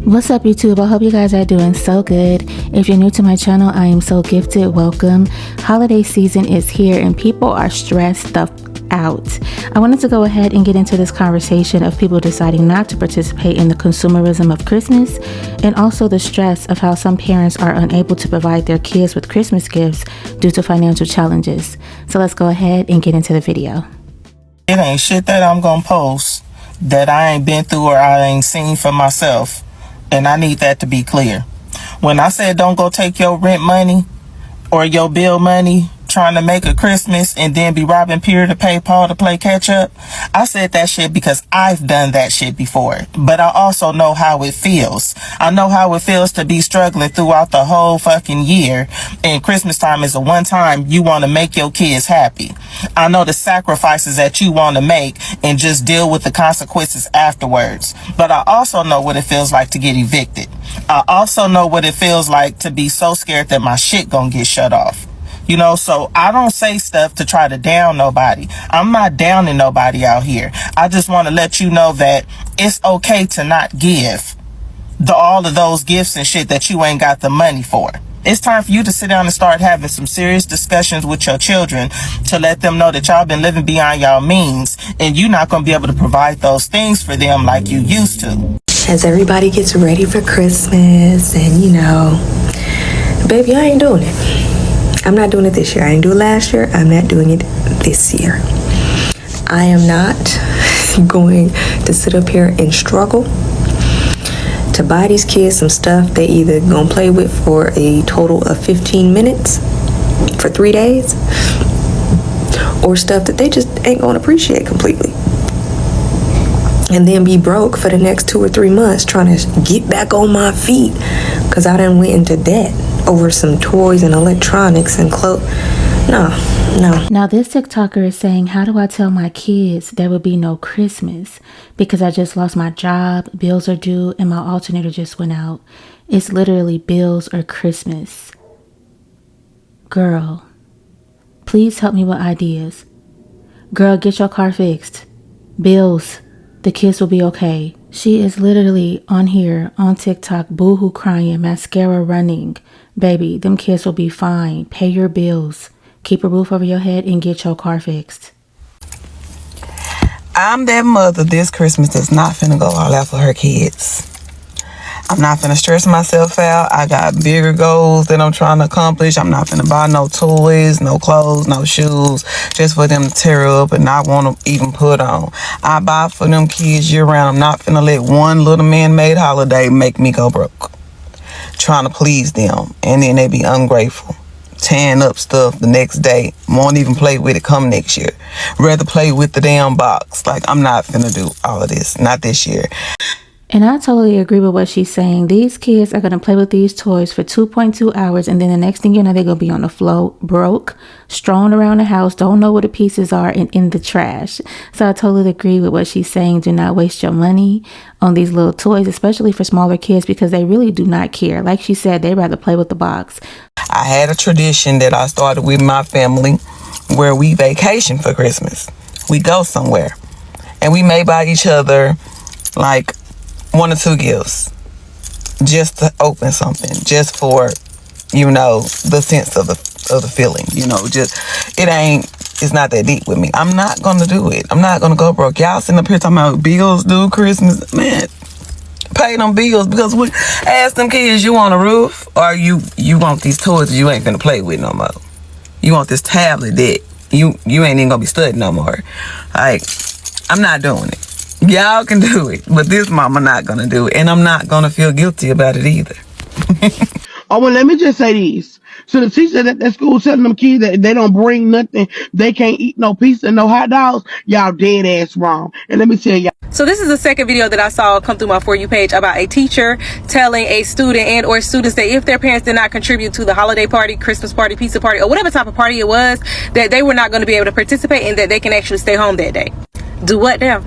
What's up, YouTube? I hope you guys are doing so good. If you're new to my channel, I am so gifted. Welcome. Holiday season is here and people are stressed the out. I wanted to go ahead and get into this conversation of people deciding not to participate in the consumerism of Christmas, and also the stress of how some parents are unable to provide their kids with Christmas gifts due to financial challenges. So let's go ahead and get into the video. It ain't shit that I'm gonna post that I ain't been through or I ain't seen for myself. And I need that to be clear. When I said don't go take your rent money or your bill money trying to make a Christmas and then be robbing Peter to pay Paul to play catch up, I said that shit because I've done that shit before. But I also know how it feels. I know how it feels to be struggling throughout the whole fucking year, and Christmas time is the one time you want to make your kids happy. I know the sacrifices that you want to make and just deal with the consequences afterwards. But I also know what it feels like to get evicted. I also know what it feels like to be so scared that my shit gonna get shut off. You know, so I don't say stuff to try to down nobody. I'm not downing nobody out here. I just want to let you know that it's okay to not give all of those gifts and shit that you ain't got the money for. It's time for you to sit down and start having some serious discussions with your children to let them know that y'all been living beyond y'all means and you're not going to be able to provide those things for them like you used to. As everybody gets ready for Christmas and, you know, baby, I ain't doing it. I'm not doing it this year. I didn't do it last year. I'm not doing it this year. I am not going to sit up here and struggle to buy these kids some stuff they either gonna play with for a total of 15 minutes for 3 days, or stuff that they just ain't gonna appreciate completely, and then be broke for the next 2 or 3 months trying to get back on my feet because I done went into debt over some toys and electronics and clothes. No. Now this TikToker is saying, how do I tell my kids there will be no Christmas because I just lost my job, bills are due, and my alternator just went out. It's literally bills or Christmas. Girl, please help me with ideas. Girl, get your car fixed. Bills, the kids will be okay. She is literally on here on TikTok, boohoo crying, mascara running. Baby, them kids will be fine. Pay your bills. Keep a roof over your head and get your car fixed. I'm that mother this Christmas that's not finna go all out for her kids. I'm not finna stress myself out. I got bigger goals that I'm trying to accomplish. I'm not finna buy no toys, no clothes, no shoes, just for them to tear up and not want to even put on. I buy for them kids year round. I'm not finna let one little man-made holiday make me go broke, trying to please them, and then they be ungrateful, tearing up stuff the next day, won't even play with it come next year, rather play with the damn box. Like, I'm not finna do all of this, not this year. And I totally agree with what she's saying. These kids are going to play with these toys for 2.2 hours, and then the next thing you know, they're going to be on the floor, broke, strewn around the house, don't know where the pieces are, and in the trash. So I totally agree with what she's saying. Do not waste your money on these little toys, especially for smaller kids, because they really do not care. Like she said, they'd rather play with the box. I had a tradition that I started with my family where we vacation for Christmas. We go somewhere, and we may buy each other like 1 or 2 gifts just to open something, just for, you know, the sense of the feeling, you know, just it's not that deep with me. I'm not gonna do it. I'm not gonna go broke. Y'all sitting up here talking about bills due Christmas. Man, pay them bills, because we ask them kids, you want a roof or you want these toys that you ain't gonna play with no more. You want this tablet that you ain't even gonna be studying no more. Like, I'm not doing it. Y'all can do it, but this mama not gonna do it, and I'm not gonna feel guilty about it either. Oh, well, let me just say this. So the teacher at that school telling them kids that they don't bring nothing, they can't eat no pizza, no hot dogs, y'all dead ass wrong. And let me tell y'all. So this is the second video that I saw come through my For You page about a teacher telling a student and or students that if their parents did not contribute to the holiday party, Christmas party, pizza party, or whatever type of party it was, that they were not going to be able to participate and that they can actually stay home that day. Do what now?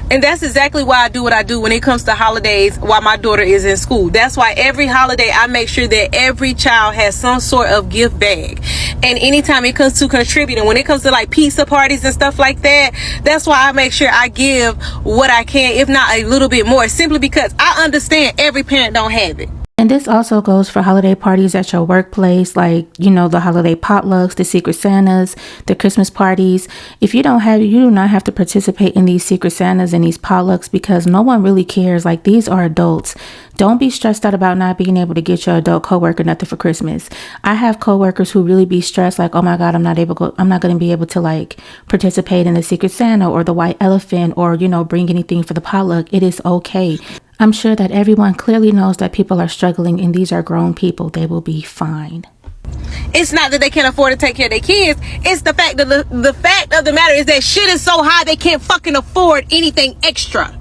And that's exactly why I do what I do when it comes to holidays while my daughter is in school. That's why every holiday I make sure that every child has some sort of gift bag. And anytime it comes to contributing, when it comes to like pizza parties and stuff like that, that's why I make sure I give what I can, if not a little bit more, simply because I understand every parent don't have it. And this also goes for holiday parties at your workplace, like, you know, the holiday potlucks, the Secret Santas, the Christmas parties. If you do not have to participate in these Secret Santas and these potlucks because no one really cares. Like, these are adults. Don't be stressed out about not being able to get your adult coworker nothing for Christmas. I have coworkers who really be stressed, like, oh my God, I'm not going to be able to like participate in the Secret Santa or the white elephant or, you know, bring anything for the potluck. It is okay. I'm sure that everyone clearly knows that people are struggling and these are grown people. They will be fine. It's not that they can't afford to take care of their kids. It's the fact that the fact of the matter is that shit is so high they can't fucking afford anything extra.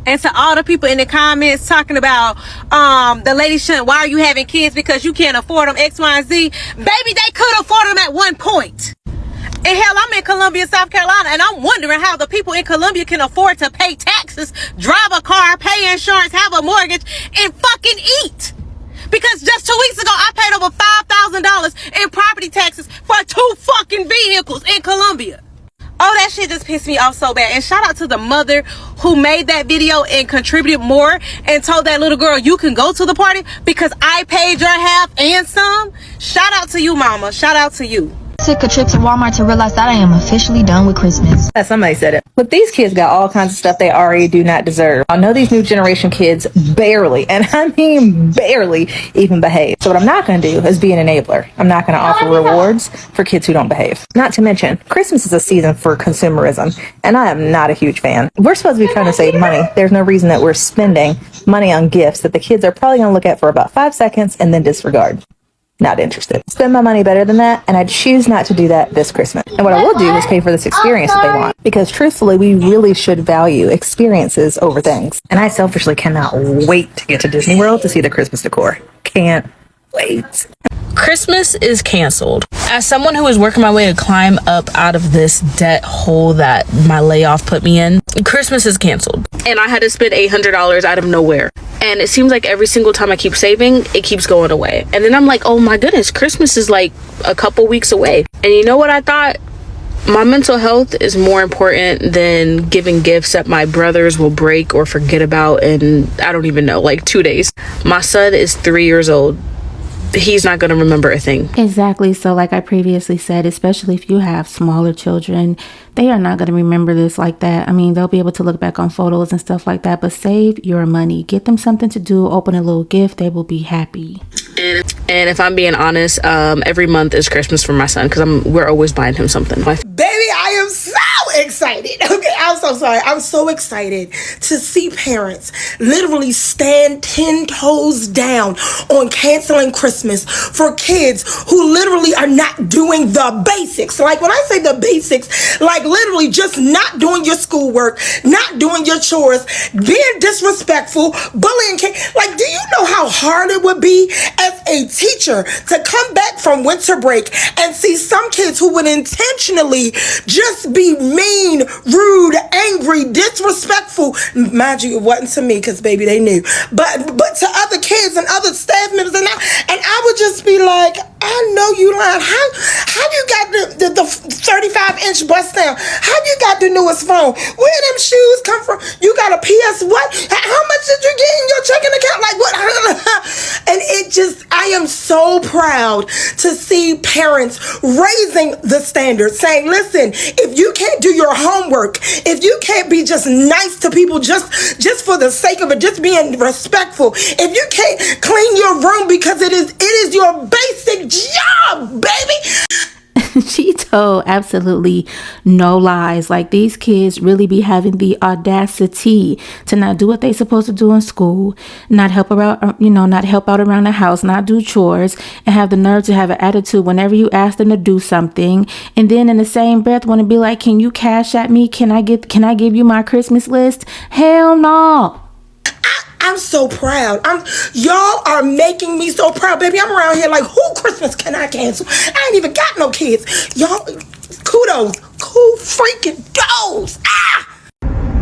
And to all the people in the comments talking about the lady shouldn't, why are you having kids because you can't afford them, X, Y, and Z. Baby, they could afford them at one point. And hell, I'm in Columbia, South Carolina, and I'm wondering how the people in Columbia can afford to pay taxes, drive a car, pay insurance, have a mortgage, and fucking eat. Because just 2 weeks ago, I paid over $5,000 in property taxes for 2 fucking vehicles in Columbia. Oh, that shit just pissed me off so bad. And shout out to the mother who made that video and contributed more and told that little girl, you can go to the party because I paid your half and some. Shout out to you, mama. Shout out to you. Took a trip to Walmart to realize that I am officially done with Christmas. Somebody said it. But these kids got all kinds of stuff they already do not deserve. I know these new generation kids barely, and I mean barely, even behave. So what I'm not going to do is be an enabler. I'm not going to offer rewards for kids who don't behave. Not to mention, Christmas is a season for consumerism, and I am not a huge fan. We're supposed to be trying to save money. There's no reason that we're spending money on gifts that the kids are probably going to look at for about 5 seconds and then disregard. Not interested. Spend my money better than that, and I choose not to do that this Christmas. And what I will do is pay for this experience that they want, because truthfully, we really should value experiences over things. And I selfishly cannot wait to get to Disney World to see the Christmas decor. Can't wait. Christmas is canceled. As someone who is working my way to climb up out of this debt hole that my layoff put me in, Christmas is canceled. And I had to spend $800 out of nowhere. And it seems like every single time I keep saving, it keeps going away. And then I'm like, oh my goodness, Christmas is like a couple weeks away. And you know what I thought? My mental health is more important than giving gifts that my brothers will break or forget about in, I don't even know, like 2 days. My son is 3 years old. He's not going to remember a thing. Exactly. So like I previously said, especially if you have smaller children, they are not going to remember this like that. I mean, they'll be able to look back on photos and stuff like that, but save your money. Get them something to do. Open a little gift. They will be happy. And if I'm being honest, every month is Christmas for my son because we're always buying him something. Baby, I am so excited. Okay, I'm so sorry. I'm so excited to see parents literally stand 10 toes down on canceling Christmas for kids who literally are not doing the basics. Like when I say the basics, like literally just not doing your schoolwork, not doing your chores, being disrespectful, bullying kids. Like, do you know how hard it would be as a teacher to come back from winter break and see some kids who would intentionally just be mean, rude, angry, disrespectful? Mind you, it wasn't to me because baby, they knew, but to other kids and other staff members, and I would just be like, I know you lying. How you got the 35-inch bust down? How you got the newest phone? Where them shoes come from? You got a PS what? How much did you get in your checking account? Like what? And it just, I am so proud to see parents raising the standards, saying, listen, if you can't do your homework, if you can't be just nice to people just for the sake of it, just being respectful, if you can't clean your room because it is your basic job, baby. She told absolutely no lies. Like, these kids really be having the audacity to not do what they supposed to do in school, not help out, not help out around the house, not do chores, and have the nerve to have an attitude whenever you ask them to do something, and then in the same breath want to be like, can you cash at me? Can I give you my Christmas list? Hell no. I'm so proud. Y'all are making me so proud, baby. I'm around here like, who Christmas can I cancel? I ain't even got no kids. Y'all, kudos. Cool freaking does.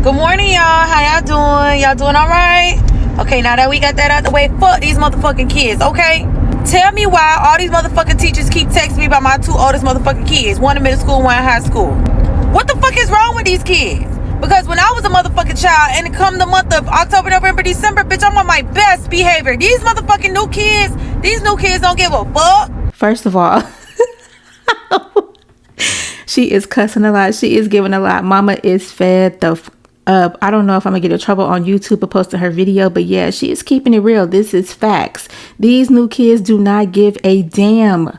Good morning, y'all. How y'all doing? Y'all doing all right? Okay, now that we got that out the way, fuck these motherfucking kids, okay? Tell me why all these motherfucking teachers keep texting me about my 2 oldest motherfucking kids. One in middle school, one in high school. What the fuck is wrong with these kids? Because when I was a motherfucking child, and it come the month of October, November, December, bitch, I'm on my best behavior. These motherfucking new kids don't give a fuck. First of all, she is cussing a lot. She is giving a lot. Mama is fed the up. I don't know if I'm gonna get in trouble on YouTube for posting her video, but yeah, she is keeping it real. This is facts. These new kids do not give a damn.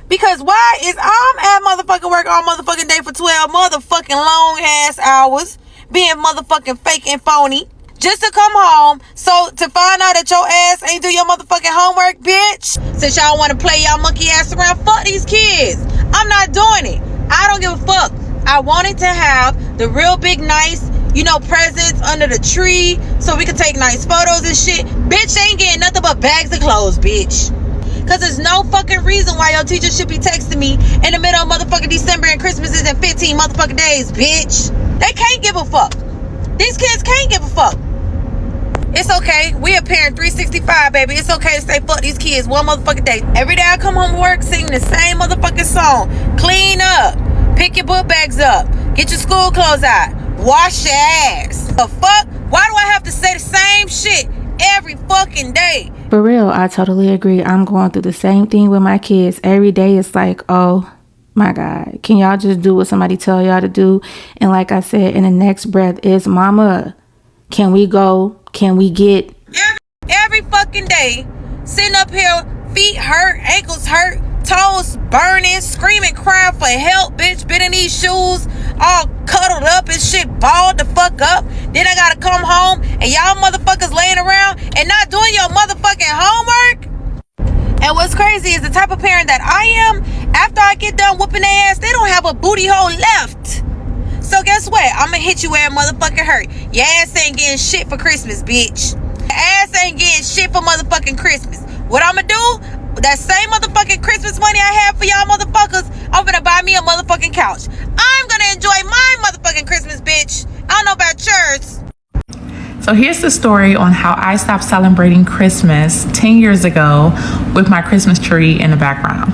Because why is I'm at motherfucking work all motherfucking day for 12 motherfucking long ass hours, being motherfucking fake and phony, just to come home so to find out that your ass ain't do your motherfucking homework, bitch? Since y'all want to play y'all monkey ass around, fuck these kids. I'm not doing it. I don't give a fuck. I wanted to have the real big nice, presents under the tree so we could take nice photos and shit. Bitch ain't getting nothing but bags of clothes, bitch. Cause there's no fucking reason why your teacher should be texting me in the middle of motherfucking December and Christmas is in 15 motherfucking days, bitch. They can't give a fuck. These kids can't give a fuck. It's okay. We a parent 365, baby. It's okay to say fuck these kids one motherfucking day. Every day I come home from work singing the same motherfucking song. Clean up. Pick your book bags up. Get your school clothes out. Wash your ass. The fuck? Why do I have to say the same shit every fucking day? For real, I totally agree. I'm going through the same thing with my kids. Every day it's like, oh my God, can y'all just do what somebody tell y'all to do? And like I said, in the next breath is, mama, can we go? Can we get? Every fucking day, sitting up here, feet hurt, ankles hurt, toes burning, screaming, crying for help, bitch, been in these shoes, all cuddled up and shit, balled the fuck up. Then I gotta come home and y'all motherfuckers laying around and not doing your motherfucking homework. And what's crazy is the type of parent that I am, after I get done whooping their ass, they don't have a booty hole left. So guess what? I'ma hit you where it motherfucking hurt. Your ass ain't getting shit for Christmas, bitch. Your ass ain't getting shit for motherfucking Christmas. What I'ma do? That same motherfucking Christmas money I have for y'all motherfuckers, I'm gonna buy me a motherfucking couch. I'm gonna enjoy my motherfucking Christmas, bitch. I don't know about yours. So here's the story on how I stopped celebrating Christmas 10 years ago with my Christmas tree in the background.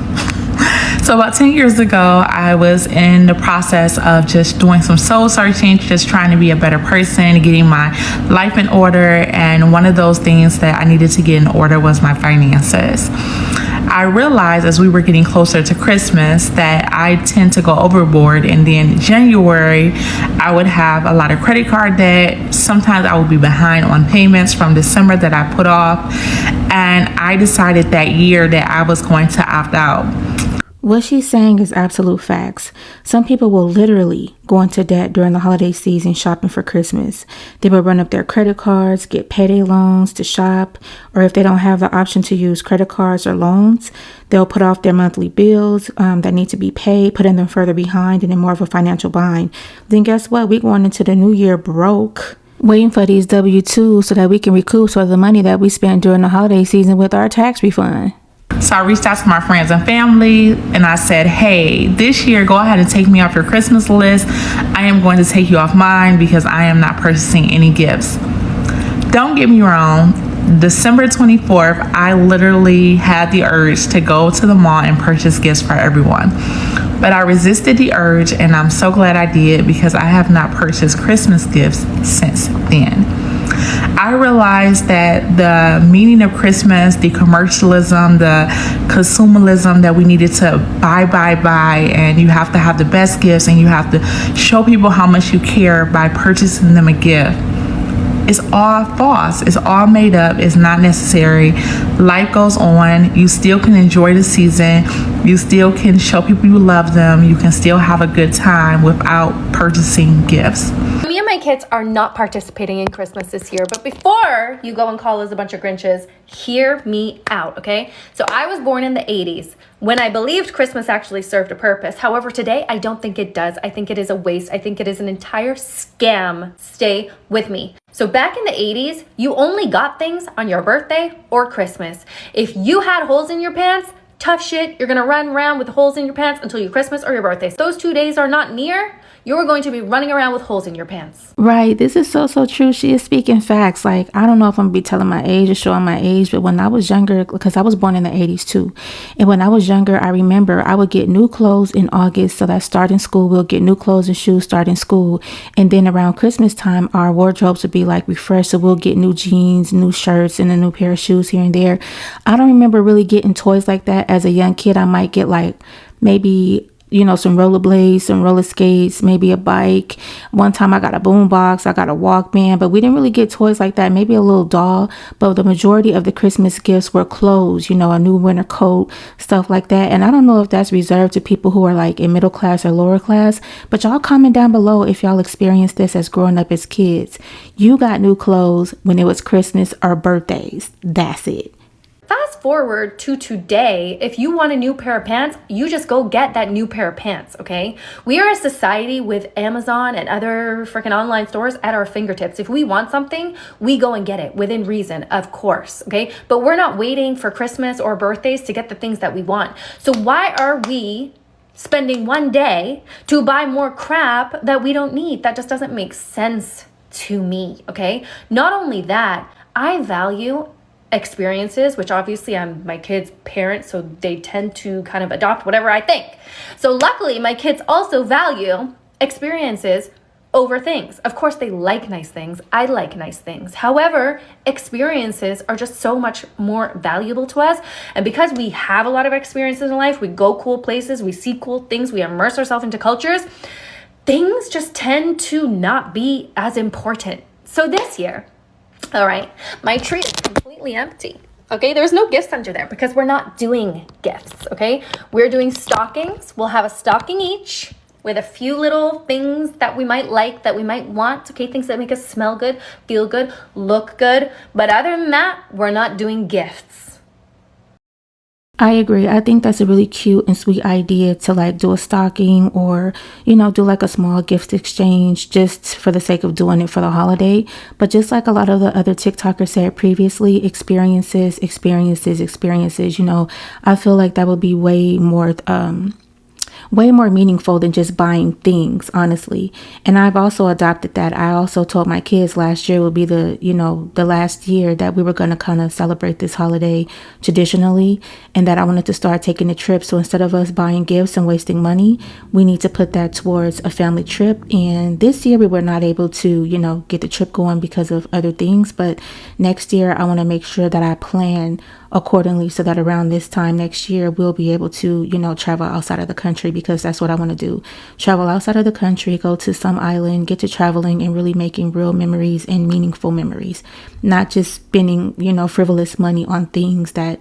So about 10 years ago, I was in the process of just doing some soul searching, just trying to be a better person, getting my life in order. And one of those things that I needed to get in order was my finances. I realized as we were getting closer to Christmas that I tend to go overboard, and then January I would have a lot of credit card debt. Sometimes I would be behind on payments from December that I put off, and I decided that year that I was going to opt out. What she's saying is absolute facts. Some people will literally go into debt during the holiday season shopping for Christmas. They will run up their credit cards, get payday loans to shop, or if they don't have the option to use credit cards or loans, they'll put off their monthly bills that need to be paid, putting them further behind and in more of a financial bind. Then guess what? We're going into the new year broke, waiting for these W-2s so that we can recoup some of the money that we spent during the holiday season with our tax refund. So I reached out to my friends and family and I said, hey, this year, go ahead and take me off your Christmas list. I am going to take you off mine because I am not purchasing any gifts. Don't get me wrong. December 24th, I literally had the urge to go to the mall and purchase gifts for everyone. But I resisted the urge, and I'm so glad I did because I have not purchased Christmas gifts since then. I realized that the meaning of Christmas, the commercialism, the consumerism that we needed to buy, and you have to have the best gifts and you have to show people how much you care by purchasing them a gift. It's all false. It's all made up. It's not necessary. Life goes on. You still can enjoy the season. You still can show people you love them. You can still have a good time without purchasing gifts. Me and my kids are not participating in Christmas this year, but before you go and call us a bunch of Grinches, hear me out, okay? So I was born in the 80s when I believed Christmas actually served a purpose. However, today I don't think it does. I think it is a waste. I think it is an entire scam. Stay with me. So back in the 80s, you only got things on your birthday or Christmas. If you had holes in your pants, tough shit, you're gonna run around with holes in your pants until your Christmas or your birthday. Those 2 days are not near. you're going to be running around with holes in your pants. Right. This is so true. She is speaking facts. Like, I don't know if I'm gonna be telling my age or showing my age, but when I was younger, because I was born in the 80s too. And when I was younger, I remember I would get new clothes in August. So that starting school, we'll get new clothes and shoes starting school. And then around Christmas time, our wardrobes would be like refreshed. So we'll get new jeans, new shirts, and a new pair of shoes here and there. I don't remember really getting toys like that as a young kid. I might get like maybe, you know, some rollerblades, some roller skates, maybe a bike. One time I got a boombox, I got a Walkman, but we didn't really get toys like that. Maybe a little doll, but the majority of the Christmas gifts were clothes, you know, a new winter coat, stuff like that. And I don't know if that's reserved to people who are like in middle class or lower class, but y'all comment down below if y'all experienced this as growing up as kids. You got new clothes when it was Christmas or birthdays. That's it. Fast forward to today, if you want a new pair of pants, you just go get that new pair of pants, okay? We are a society with Amazon and other freaking online stores at our fingertips. If we want something, we go and get it within reason, of course, okay? But we're not waiting for Christmas or birthdays to get the things that we want. So why are we spending one day to buy more crap that we don't need? That just doesn't make sense to me, okay? Not only that, I value experiences, which obviously I'm my kids' parent, so they tend to kind of adopt whatever I think. So luckily, my kids also value experiences over things. Of course, they like nice things. I like nice things. However, experiences are just so much more valuable to us. And because we have a lot of experiences in life, we go cool places, we see cool things, we immerse ourselves into cultures, things just tend to not be as important. So this year, all right, my tree is completely empty. Okay, there's no gifts under there because we're not doing gifts, okay? We're doing stockings. We'll have a stocking each with a few little things that we might like, that we might want, okay? Things that make us smell good, feel good, look good. But other than that, we're not doing gifts. I agree. I think that's a really cute and sweet idea to like do a stocking or, you know, do like a small gift exchange just for the sake of doing it for the holiday. But just like a lot of the other TikTokers said previously, experiences, you know, I feel like that would be way more meaningful than just buying things, honestly. And I've also adopted that. I also told my kids last year would be the last year that we were going to kind of celebrate this holiday traditionally, and that I wanted to start taking a trip. So instead of us buying gifts and wasting money, we need to put that towards a family trip. And this year we were not able to, you know, get the trip going because of other things. But next year I want to make sure that I plan accordingly so that around this time next year we'll be able to, you know, travel outside of the country, because that's what I want to do. Travel outside of the country, go to some island, get to traveling and really making real memories and meaningful memories, not just spending, you know, frivolous money on things that,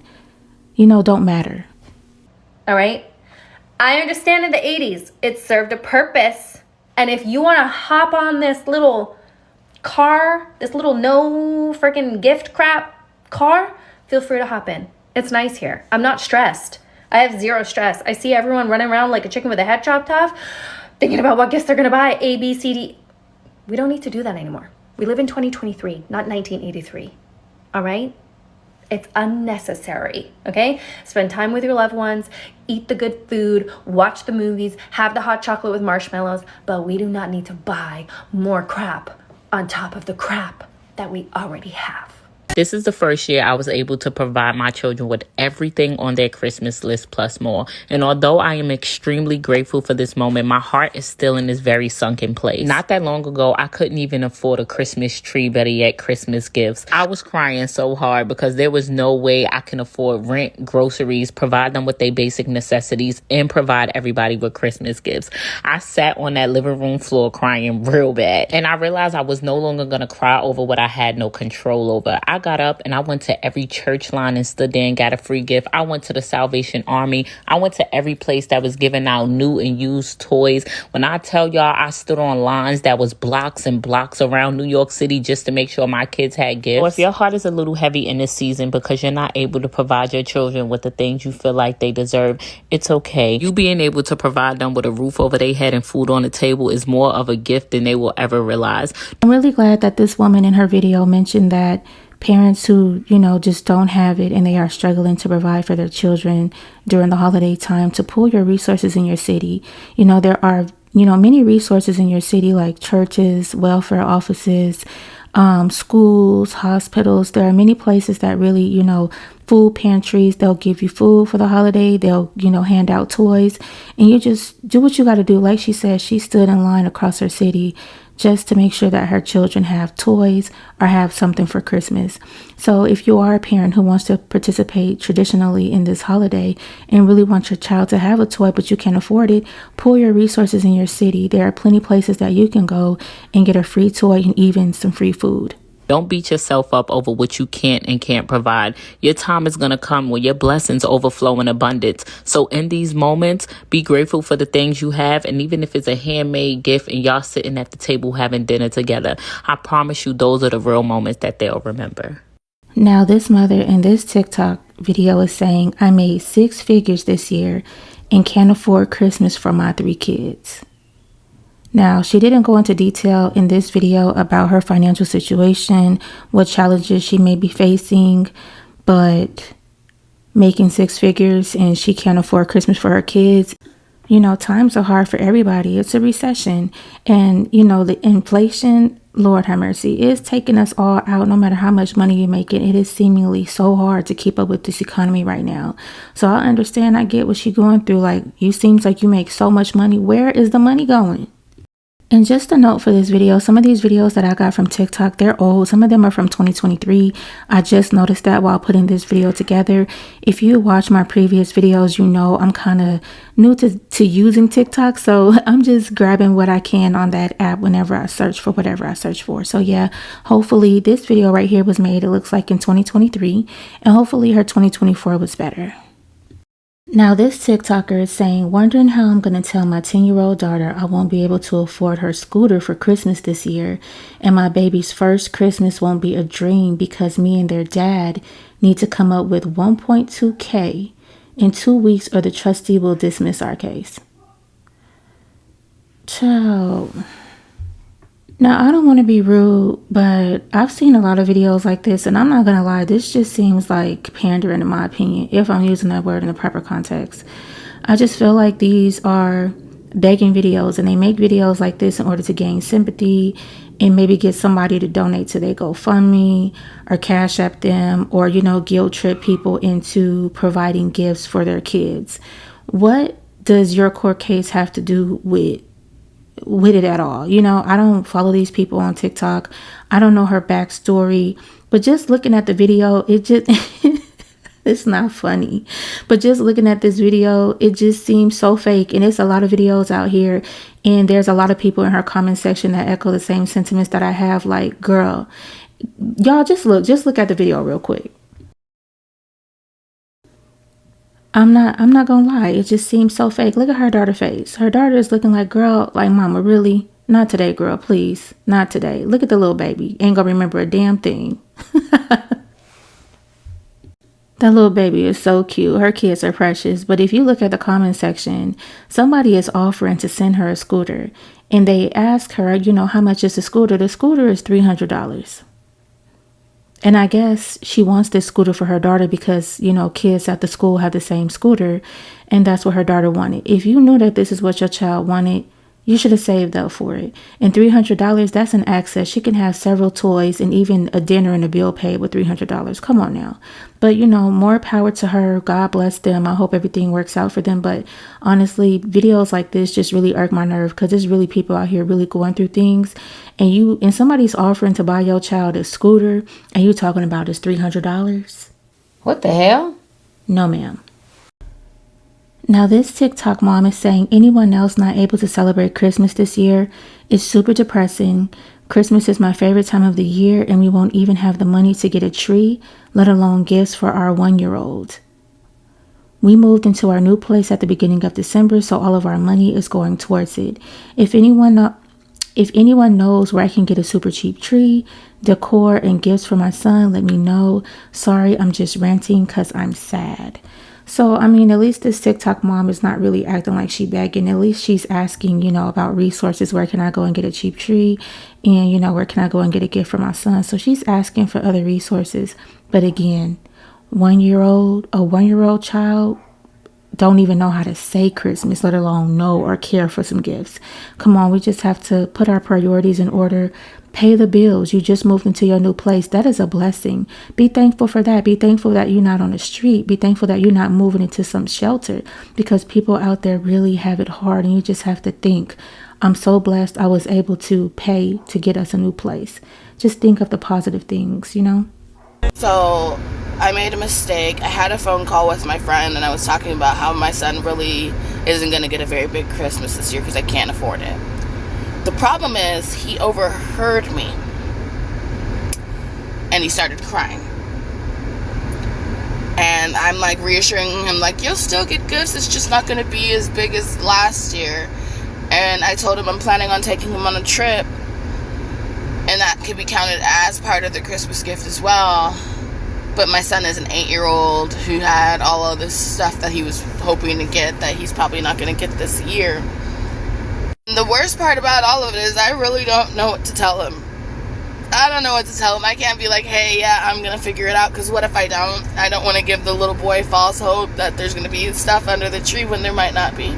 you know, don't matter. All right. I understand in the 80s it served a purpose. And if you want to hop on this little car, this little no freaking gift crap car, feel free to hop in. It's nice here. I'm not stressed. I have zero stress. I see everyone running around like a chicken with a head chopped off, thinking about what gifts they're going to buy, A, B, C, D. We don't need to do that anymore. We live in 2023, not 1983. All right? It's unnecessary, okay? Spend time with your loved ones, eat the good food, watch the movies, have the hot chocolate with marshmallows, but we do not need to buy more crap on top of the crap that we already have. This is the first year I was able to provide my children with everything on their Christmas list plus more. And although I am extremely grateful for this moment, my heart is still in this very sunken place. Not that long ago, I couldn't even afford a Christmas tree, better yet, Christmas gifts. I was crying so hard because there was no way I can afford rent, groceries, provide them with their basic necessities, and provide everybody with Christmas gifts. I sat on that living room floor crying real bad. And I realized I was no longer going to cry over what I had no control over. I got up and I went to every church line and stood there and got a free gift. I went to the Salvation Army. I went to every place that was giving out new and used toys. When I tell y'all, I stood on lines that was blocks and blocks around New York City just to make sure my kids had gifts. Or if your heart is a little heavy in this season because you're not able to provide your children with the things you feel like they deserve, it's okay. You being able to provide them with a roof over their head and food on the table is more of a gift than they will ever realize. I'm really glad that this woman in her video mentioned that parents who, you know, just don't have it and they are struggling to provide for their children during the holiday time, to pool your resources in your city. You know, there are, many resources in your city, like churches, welfare offices, schools, hospitals. There are many places that really, food pantries, they'll give you food for the holiday. They'll, hand out toys, and you just do what you got to do. Like she said, she stood in line across her city just to make sure that her children have toys or have something for Christmas. So if you are a parent who wants to participate traditionally in this holiday and really want your child to have a toy, but you can't afford it, pull your resources in your city. There are plenty of places that you can go and get a free toy and even some free food. Don't beat yourself up over what you can't provide. Your time is going to come when your blessings overflow in abundance. So in these moments, be grateful for the things you have. And even if it's a handmade gift and y'all sitting at the table having dinner together, I promise you those are the real moments that they'll remember. Now, this mother in this TikTok video is saying, I made 6 figures this year and can't afford Christmas for my 3 kids. Now, she didn't go into detail in this video about her financial situation, what challenges she may be facing, but making 6 figures and she can't afford Christmas for her kids. Times are hard for everybody. It's a recession. And, the inflation, Lord have mercy, is taking us all out. No matter how much money you're making, it is seemingly so hard to keep up with this economy right now. So I understand, I get what she's going through. Like, you seems like you make so much money. Where is the money going? And just a note for this video, some of these videos that I got from TikTok, they're old. Some of them are from 2023. I just noticed that while putting this video together. If you watch my previous videos, I'm kind of new to using TikTok. So I'm just grabbing what I can on that app whenever I search for whatever I search for. So yeah, hopefully this video right here was made, it looks like in 2023. And hopefully her 2024 was better. Now, this TikToker is saying, wondering how I'm going to tell my 10-year-old daughter I won't be able to afford her scooter for Christmas this year, and my baby's first Christmas won't be a dream because me and their dad need to come up with $1.2K in 2 weeks or the trustee will dismiss our case. Child. Now, I don't want to be rude, but I've seen a lot of videos like this, and I'm not going to lie, this just seems like pandering in my opinion, if I'm using that word in the proper context. I just feel like these are begging videos, and they make videos like this in order to gain sympathy and maybe get somebody to donate to their GoFundMe or Cash App them or, guilt trip people into providing gifts for their kids. What does your court case have to do with it at all? I don't follow these people on TikTok. I don't know her backstory, but just looking at the video, it just it's not funny, but just looking at this video, it just seems so fake. And it's a lot of videos out here, and there's a lot of people in her comment section that echo the same sentiments that I have. Like, girl, y'all just look at the video real quick. I'm not gonna lie, it just seems so fake. Look at her daughter's face. Her daughter is looking like, girl, like, mama, really? Not today, girl, please. Not today. Look at the little baby. Ain't gonna remember a damn thing. That little baby is so cute. Her kids are precious. But if you look at the comment section, somebody is offering to send her a scooter. And they ask her, how much is the scooter? The scooter is $300. And I guess she wants this scooter for her daughter because, kids at the school have the same scooter. And that's what her daughter wanted. If you knew that this is what your child wanted, you should have saved up for it. And $300, that's an access. She can have several toys and even a dinner and a bill paid with $300. Come on now. But, more power to her. God bless them. I hope everything works out for them. But honestly, videos like this just really irk my nerve because there's really people out here really going through things. And somebody's offering to buy your child a scooter and you talking about it's $300. What the hell? No, ma'am. Now, this TikTok mom is saying anyone else not able to celebrate Christmas this year is super depressing. Christmas is my favorite time of the year, and we won't even have the money to get a tree, let alone gifts for our 1-year-old. We moved into our new place at the beginning of December, so all of our money is going towards it. If anyone knows where I can get a super cheap tree, decor, and gifts for my son, let me know. Sorry, I'm just ranting because I'm sad. So, at least this TikTok mom is not really acting like she begging. At least she's asking, about resources. Where can I go and get a cheap tree? And, where can I go and get a gift for my son? So she's asking for other resources. But again, a 1-year-old child, don't even know how to say Christmas, let alone know or care for some gifts. Come on, we just have to put our priorities in order. Pay the bills. You just moved into your new place. That is a blessing. Be thankful for that. Be thankful that you're not on the street. Be thankful that you're not moving into some shelter, because people out there really have it hard, and you just have to think, I'm so blessed I was able to pay to get us a new place. Just think of the positive things, you know? So I made a mistake. I had a phone call with my friend, and I was talking about how my son really isn't going to get a very big Christmas this year because I can't afford it. The problem is he overheard me, and he started crying. And I'm like reassuring him, like, you'll still get gifts, it's just not going to be as big as last year. And I told him I'm planning on taking him on a trip, and that could be counted as part of the Christmas gift as well. But my son is an 8-year-old who had all of this stuff that he was hoping to get that he's probably not going to get this year. And the worst part about all of it is I really don't know what to tell him. I don't know what to tell him. I can't be like, hey, yeah, I'm going to figure it out, because what if I don't? I don't want to give the little boy false hope that there's going to be stuff under the tree when there might not be.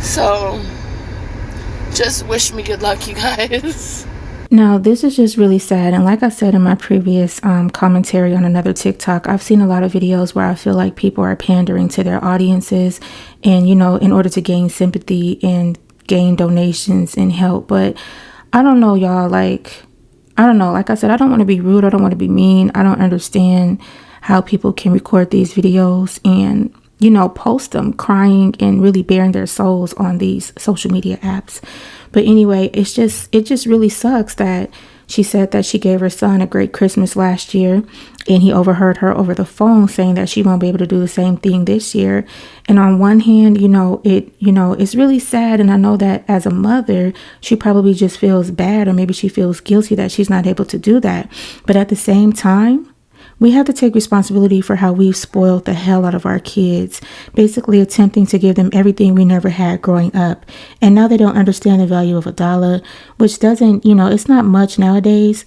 So, just wish me good luck, you guys. Now, this is just really sad. And like I said in my previous commentary on another TikTok, I've seen a lot of videos where I feel like people are pandering to their audiences and, you know, in order to gain sympathy and gain donations and help. But I don't know, y'all. Like, I don't know. Like I said, I don't want to be rude. I don't want to be mean. I don't understand how people can record these videos and, you know, post them crying and really bearing their souls on these social media apps. But anyway, it just really sucks that she said that she gave her son a great Christmas last year, and he overheard her over the phone saying that she won't be able to do the same thing this year. And on one hand, it's really sad. And I know that as a mother, she probably just feels bad, or maybe she feels guilty that she's not able to do that. But at the same time, we have to take responsibility for how we've spoiled the hell out of our kids, basically attempting to give them everything we never had growing up. And now they don't understand the value of $1, which doesn't, it's not much nowadays.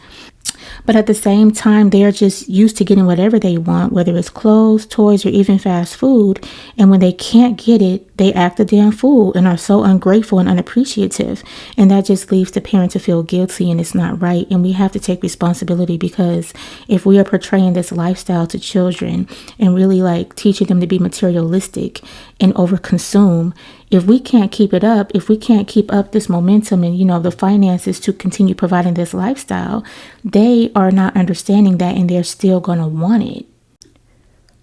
But at the same time, they are just used to getting whatever they want, whether it's clothes, toys, or even fast food. And when they can't get it, they act a damn fool and are so ungrateful and unappreciative. And that just leaves the parent to feel guilty, and it's not right. And we have to take responsibility, because if we are portraying this lifestyle to children and really like teaching them to be materialistic and overconsume, if we can't keep it up, if we can't keep up this momentum and, the finances to continue providing this lifestyle, they are not understanding that, and they're still going to want it.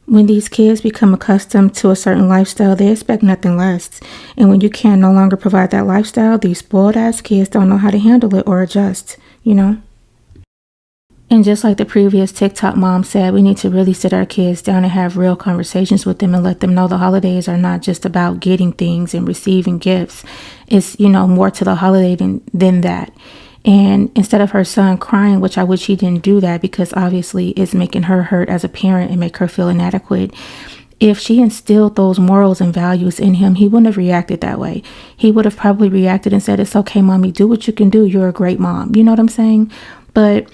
When these kids become accustomed to a certain lifestyle, they expect nothing less. And when you can no longer provide that lifestyle, these spoiled ass kids don't know how to handle it or adjust, And just like the previous TikTok mom said, we need to really sit our kids down and have real conversations with them and let them know the holidays are not just about getting things and receiving gifts. It's, more to the holiday than that. And instead of her son crying, which I wish he didn't do that, because obviously it's making her hurt as a parent and make her feel inadequate. If she instilled those morals and values in him, he wouldn't have reacted that way. He would have probably reacted and said, it's okay, mommy, do what you can do. You're a great mom. You know what I'm saying? But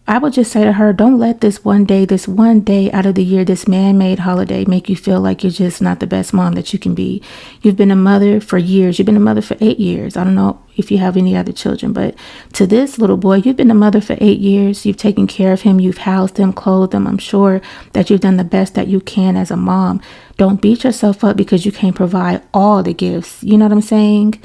I would just say to her, don't let this one day out of the year, this man-made holiday, make you feel like you're just not the best mom that you can be. You've been a mother for years. You've been a mother for 8 years. I don't know if you have any other children, but to this little boy, you've been a mother for 8 years. You've taken care of him. You've housed him, clothed him. I'm sure that you've done the best that you can as a mom. Don't beat yourself up because you can't provide all the gifts. You know what I'm saying?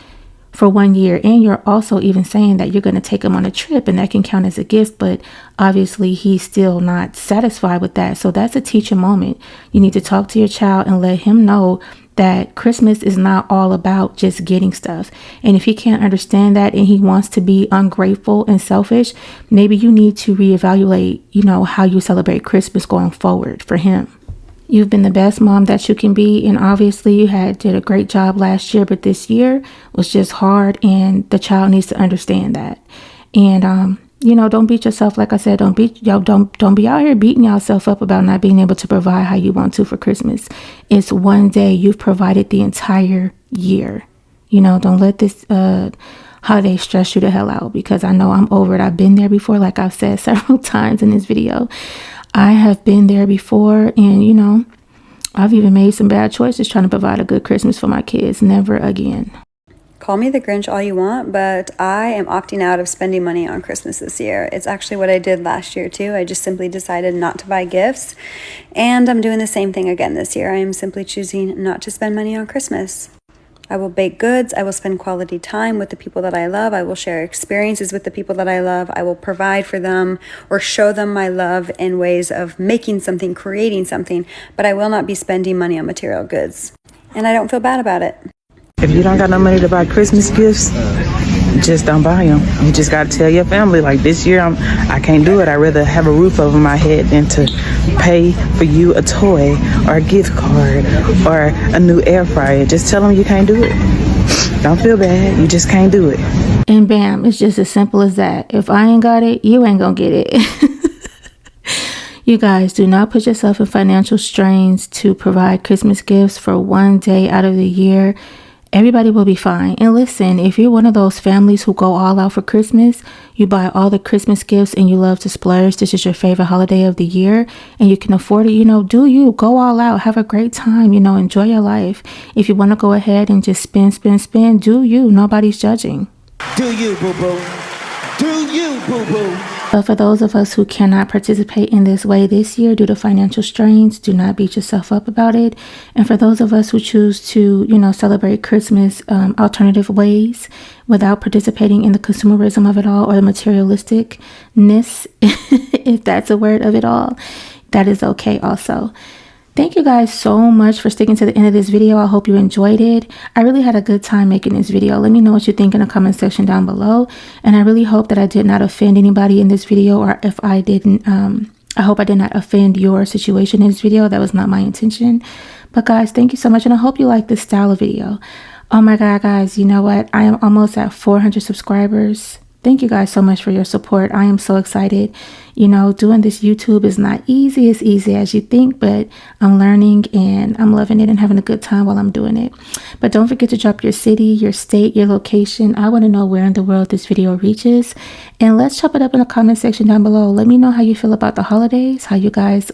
For 1 year. And you're also even saying that you're going to take him on a trip, and that can count as a gift, but obviously he's still not satisfied with that. So that's a teaching moment. You need to talk to your child and let him know that Christmas is not all about just getting stuff. And if he can't understand that and he wants to be ungrateful and selfish, maybe you need to reevaluate, how you celebrate Christmas going forward for him. You've been the best mom that you can be, and obviously you did a great job last year, but this year was just hard, and the child needs to understand that. And don't beat yourself. Like I said, don't be out here beating yourself up about not being able to provide how you want to for Christmas. It's one day. You've provided the entire year. Don't let this holiday stress you the hell out, because I know I'm over it. I've been there before, like I've said several times in this video. I have been there before, and I've even made some bad choices trying to provide a good Christmas for my kids. Never again. Call me the Grinch all you want, but I am opting out of spending money on Christmas this year. It's actually what I did last year too. I just simply decided not to buy gifts, and I'm doing the same thing again this year. I am simply choosing not to spend money on Christmas. I will bake goods. I will spend quality time with the people that I love. I will share experiences with the people that I love. I will provide for them or show them my love in ways of making something, creating something, but I will not be spending money on material goods. And I don't feel bad about it. If you don't got no money to buy Christmas gifts, just don't buy them. You just got to tell your family, like, this year I can't do it. I'd rather have a roof over my head than to pay for you a toy or a gift card or a new air fryer. Just tell them you can't do it. Don't feel bad. You just can't do it. And bam, it's just as simple as that. If I ain't got it, you ain't gonna get it. You guys, do not put yourself in financial strains to provide Christmas gifts for one day out of the year. Everybody will be fine. And listen, if you're one of those families who go all out for Christmas, you buy all the Christmas gifts and you love to splurge, this is your favorite holiday of the year and you can afford it, do you. Go all out. Have a great time, enjoy your life. If you want to go ahead and just spend, do you. Nobody's judging. Do you, boo-boo. Do you, boo-boo. But for those of us who cannot participate in this way this year due to financial strains, do not beat yourself up about it. And for those of us who choose to, celebrate Christmas alternative ways without participating in the consumerism of it all or the materialisticness, if that's a word of it all, that is okay also. Thank you guys so much for sticking to the end of this video. I hope you enjoyed it. I really had a good time making this video. Let me know what you think in the comment section down below. And I really hope that I did not offend anybody in this video, or if I didn't, I hope I did not offend your situation in this video. That was not my intention. But guys, thank you so much. And I hope you like this style of video. Oh my God, guys, you know what? I am almost at 400 subscribers. Thank you guys so much for your support. I am so excited. Doing this YouTube is not as easy as you think, but I'm learning and I'm loving it and having a good time while I'm doing it. But don't forget to drop your city, your state, your location. I want to know where in the world this video reaches. And let's chop it up in the comment section down below. Let me know how you feel about the holidays, how you guys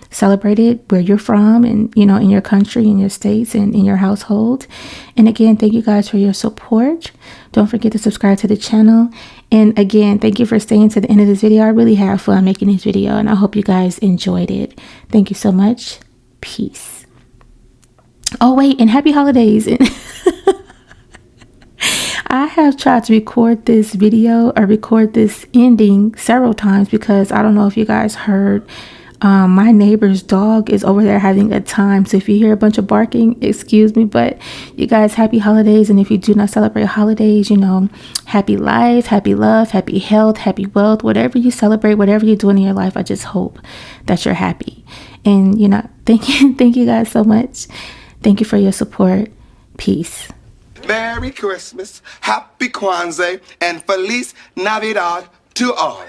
celebrate it, where you're from, and in your country, in your states, and in your household. And again, thank you guys for your support. Don't forget to subscribe to the channel. And again, thank you for staying to the end of this video. I really had fun making this video and I hope you guys enjoyed it. Thank you so much. Peace. Oh wait, and happy holidays. I have tried to record this video or record this ending several times because I don't know if you guys heard, my neighbor's dog is over there having a time. So if you hear a bunch of barking, excuse me, but you guys, happy holidays. And if you do not celebrate holidays, happy life, happy love, happy health, happy wealth, whatever you celebrate, whatever you're doing in your life, I just hope that you're happy. And thank you guys so much. Thank you for your support. Peace. Merry Christmas, Happy Kwanzaa, and Feliz Navidad to all.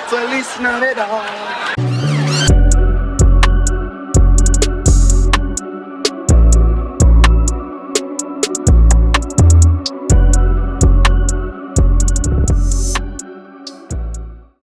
Feliz Navidad.